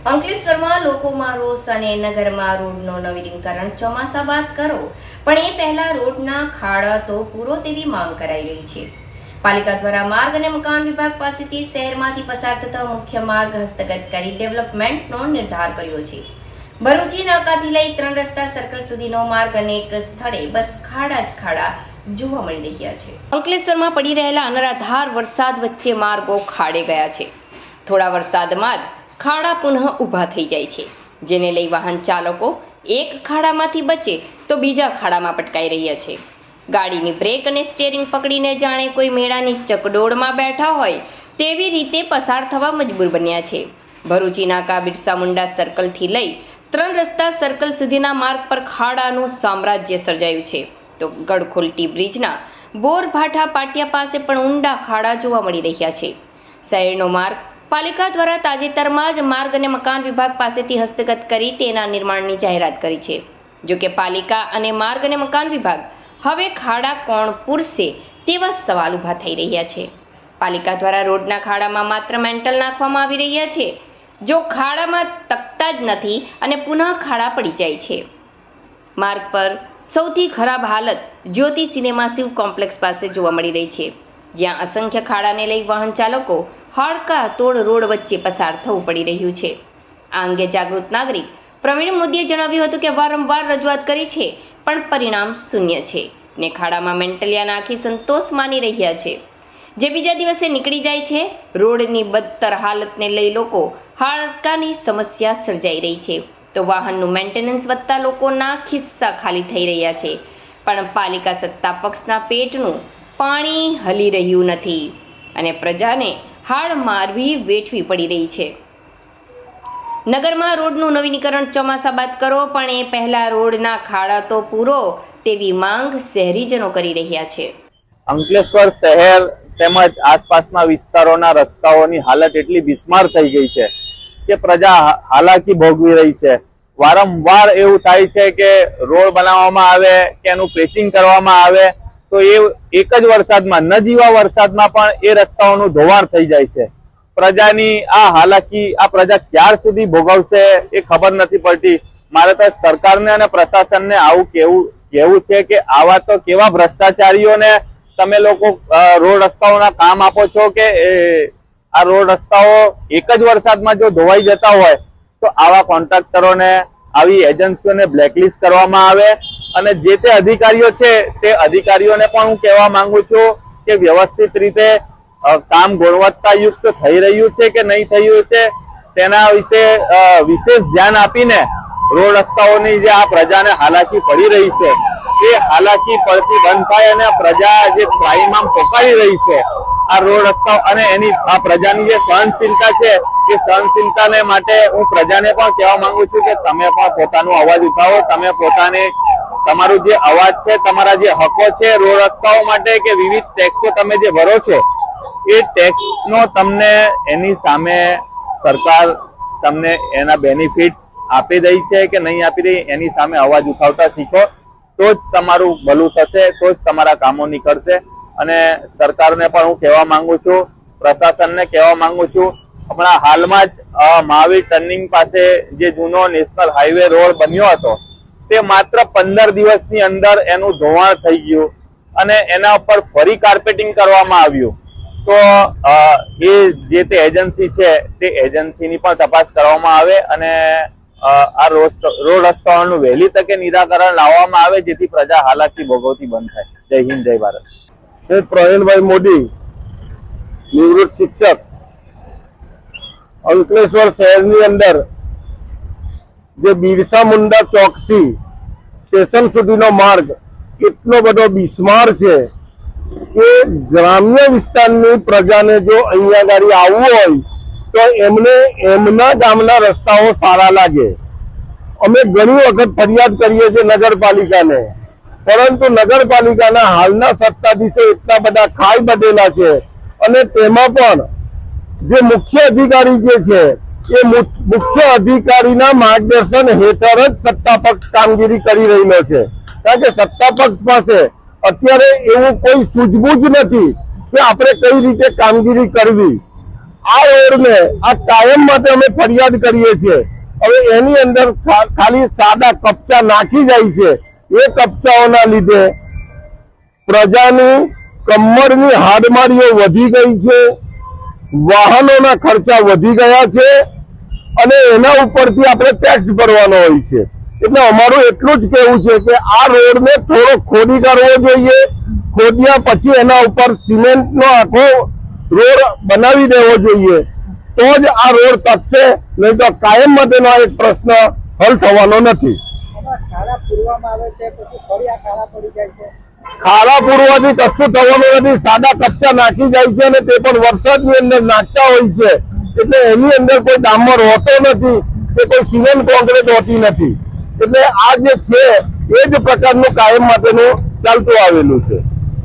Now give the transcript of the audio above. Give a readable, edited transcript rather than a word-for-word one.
અંકલેશ્વરમાં લોકોમાં રોષ અને નગરમાં રોડનું નવીનીકરણ ચોમાસા બાદ કરો, પણ એ પહેલા રોડના ખાડા તો પૂરો તેવી માંગ કરાઈ રહી છે। પાલિકા દ્વારા માર્ગ અને મકાન વિભાગ પાસેથી શહેરમાંથી પસાર થતો મુખ્ય માર્ગ હસ્તગત કરી ડેવલપમેન્ટનો નિર્ધાર કર્યો છે। ભરૂચી નાકાથી લઈ 3 રસ્તા સર્કલ સુધીનો માર્ગ અનેક સ્થળે બસ ખાડા જ ખાડા જોવા મળી રહ્યા છે। અંકલેશ્વરમાં પડી રહેલા અનરાધાર વરસાદ વચ્ચે માર્ગો ખાડે ગયા છે। થોડા વરસાદમાં જ ખાડા પુનઃ ઊભા થઈ જાય છે, જેને લઈ વાહન ચાલકો એક ખાડામાંથી બચે તો બીજા ખાડામાં પટકાઈ રહ્યા છે। ગાડીની બ્રેક અને સ્ટીયરિંગ પકડીને જાણે કોઈ મેળાની ચકડોળમાં બેઠા હોય તેવી રીતે પસાર થવા મજબૂર બન્યા છે। ભરૂચી નાકા બિરસા મુંડા સર્કલથી લઈ 3 રસ્તા સર્કલ સુધીના માર્ગ પર ખાડાનું સામ્રાજ્ય સર્જાયું છે, તો ગડખોલટી બ્રિજના બોરભાઠા પાટિયા પાસે પણ ઊંડા ખાડા જોવા મળી રહ્યા છે। શહેરનો માર્ગ પાલિકા દ્વારા તાજેતરમાં જ માર્ગ અને મકાન વિભાગ પાસેથી હસ્તગત કરી તેના નિર્માણની જાહેરાત કરી છે। જો કે પાલિકા અને માર્ગ અને મકાન વિભાગ હવે ખાડા કોણ પૂરશે તેવા સવાલ ઊભા થઈ રહ્યા છે। પાલિકા દ્વારા રોડના ખાડામાં માત્ર મેન્ટલ નાખવામાં આવી રહ્યા છે, જો ખાડામાં તકતા જ નથી અને પુનઃ ખાડા પડી જાય છે। માર્ગ પર સૌથી ખરાબ હાલત જ્યોતિ સિનેમા શિવ કોમ્પ્લેક્સ પાસે જોવા મળી રહી છે, જ્યાં અસંખ્ય ખાડાને લઈ વાહન ચાલકો હાડકા તોડ રોડ વચ્ચે પસાર થવું પડી રહ્યું છે। આ અંગે જાગૃત નાગરિક પ્રવીણ મોદીએ જણાવ્યું હતું કે વારંવાર રજૂઆત કરી છે, પણ પરિણામ શૂન્ય છે ને ખાડામાં મેન્ટલિયા નાખી સંતોષ માની રહ્યા છે, જે બીજા દિવસે નીકળી જાય છે। રોડની બદતર હાલતને લઈ લોકો હાડકાની સમસ્યા સર્જાઈ રહી છે, તો વાહનનું મેન્ટેનન્સ વધતા લોકોના ખિસ્સા ખાલી થઈ રહ્યા છે, પણ પાલિકા સત્તા પક્ષના પેટનું પાણી હલી રહ્યું નથી અને પ્રજાને હાડ મારવી વેઠવી પડી રહી છે। નગરમાં રોડનું નવીનીકરણ ચોમાસા બાદ કરો, પણ એ પહેલા રોડના ખાડા તો પૂરો તેવી માંગ શહેરીજનો કરી રહ્યા છે। અંકલેશ્વર શહેર તેમજ આસપાસના વિસ્તારોના રસ્તાઓની હાલત એટલી બિસ્માર થઈ ગઈ છે કે પ્રજા હાલાકી ભોગવી રહી છે। વારંવાર એવું થાય છે કે રોડ બનાવવામાં આવે કે એનું પેચિંગ કરવામાં આવે તો એ એક જ વરસાદમાં નજીવા વરસાદમાં પણ એ રસ્તાઓનું ધોવાણ થઈ જાય છે। પ્રજાની આ હાલાકી આ પ્રજા ક્યાર સુધી ભોગવશે એ ખબર નથી પડતી। મારે તો સરકારને અને પ્રશાસનને આવું કહેવું છે કે આવા તો કેવા ભ્રષ્ટાચારીઓને તમે લોકો રોડ રસ્તાઓના કામ આપો છો કે આ રોડ રસ્તાઓ એક જ વરસાદમાં જો ધોવાઈ જતા હોય તો આવા કોન્ટ્રાક્ટરોને આવી એજન્સીઓને બ્લેકલિસ્ટ કરવામાં આવે અને જે તે અધિકારીઓ છે તે અધિકારીઓને પણ હું કહેવા માંગુ છું કે વ્યવસ્થિત રીતે કામ ગુણવત્તાયુક્ત થઈ રહ્યું છે કે નહીં થયું છે તેના વિશે વિશેષ ધ્યાન આપીને રોડ રસ્તાઓની જે આ પ્રજાને હાલાકી પડી રહી છે એ હાલાકી પડતી બંધ થાય અને પ્રજા જે ત્રાહિમામ પોકારી રહી છે આ રોડ રસ્તાઓ અને એની આ પ્રજાની જે સહનશીલતા છે એ સહનશીલતાને માટે હું પ્રજાને પણ કહેવા માંગુ છું કે તમે પણ પોતાનો અવાજ ઉઠાવો। તમે તમારું જે અવાજ છે, તમારા જે હકો છે રોડ રસ્તાઓ માટે કે વિવિધ ટેક્સો તમે જે ભરો છો એ ટેક્સનો તમને એની સામે સરકાર તમને એના બેનિફિટ્સ આપી રહી છે કે નહીં આપી રહી એની સામે અવાજ ઉઠાવતા શીખો, તો જ તમારું ભલું થશે, તો જ તમારા કામો નીકળશે। અને સરકારને પણ હું કહેવા માંગુ છું, પ્રશાસનને કહેવા માંગુ છું, હમણાં હાલમાં જ મહાવીર ટર્નિંગ પાસે જે જૂનો નેશનલ હાઈવે રોડ બન્યો હતો તે માત્ર 15 દિવસની અંદર એનું ધોવાણ થઈ ગયું અને એના ઉપર ફરી કાર્પેટિંગ કરવામાં આવ્યું। તો એ જે તે એજન્સી છે તે એજન્સીની પણ તપાસ કરવામાં આવે અને આ રોડ રસ્તાઓનું વહેલી તકે નિરાકરણ લાવવામાં આવે જેથી પ્રજા હાલાકી ભોગવતી બંધ થાય। જય હિન્દ, જય ભારત। હું પ્રવીણભાઈ મોદી, નિવૃત્ત શિક્ષક, અંકલેશ્વર શહેરની અંદર જે બિરસા મુંડા ચોકથી સ્ટેશન સુધીનો માર્ગ એટલો બધો બિસ્માર છે કે ગ્રામ્ય વિસ્તારની પ્રજાને જો અહીંયા ગાડી આવવું હોય તો એમને એમના ગામના રસ્તાઓ સારા લાગે। અમે ઘણી વખત ફરિયાદ કરીએ છીએ નગરપાલિકાને, પરંતુ નગરપાલિકાના હાલના સત્તાધીશો એટલા બધા ખાઈ બટેલા છે અને તેમાં પણ જે મુખ્ય અધિકારી જે છે એ મુખ્ય અધિકારીના માર્ગદર્શન હેઠળ જ સત્તા પક્ષ કામગીરી કરી રહેલો છે, કારણ કે સત્તા પક્ષ પાસે અત્યારે એવું કોઈ સૂઝબૂઝ નથી કે આપણે કઈ રીતે કામગીરી કરવી। આ રોડને આ કાયમ માટે અમે ફરિયાદ કરીએ છીએ. હવે એની અંદર ખાલી સાદા કપચા નાખી જાય છે. એ કપચાઓના લીધે પ્રજાની કમરની હાડમારીઓ વધી ગઈ છે, વાહનોના ખર્ચા વધી ગયા છે અને એના ઉપરથી આપણે ટેક્સ ભરવાનો હોય છે. એટલે અમારું એટલું જ કહેવું છે કે આ રોડને થોડો ખોદી કાઢવો જોઈએ. ખોદ્યા પછી એના ઉપર સિમેન્ટનો આખો રોડ બનાવી દેવો જોઈએ, તો જ આ રોડ ટકશે, નહીં તો કાયમ માટેનો એક પ્રશ્ન હલ થવાનો નથી. ખાડા પૂરવાથી કશું થવાનું નથી. સાદા કચ્ચા નાખી જાય છે અને તે પણ વરસાદની અંદર નાખતા હોય છે. એટલે એની અંદર કોઈ ડામર હોતો નથી કે કોઈ સિમેન્ટ કોન્ક્રીટ હોતી નથી. એટલે આ જે છે એ જ પ્રકારનું કાયમ માટેનું ચાલતું આવેલું છે.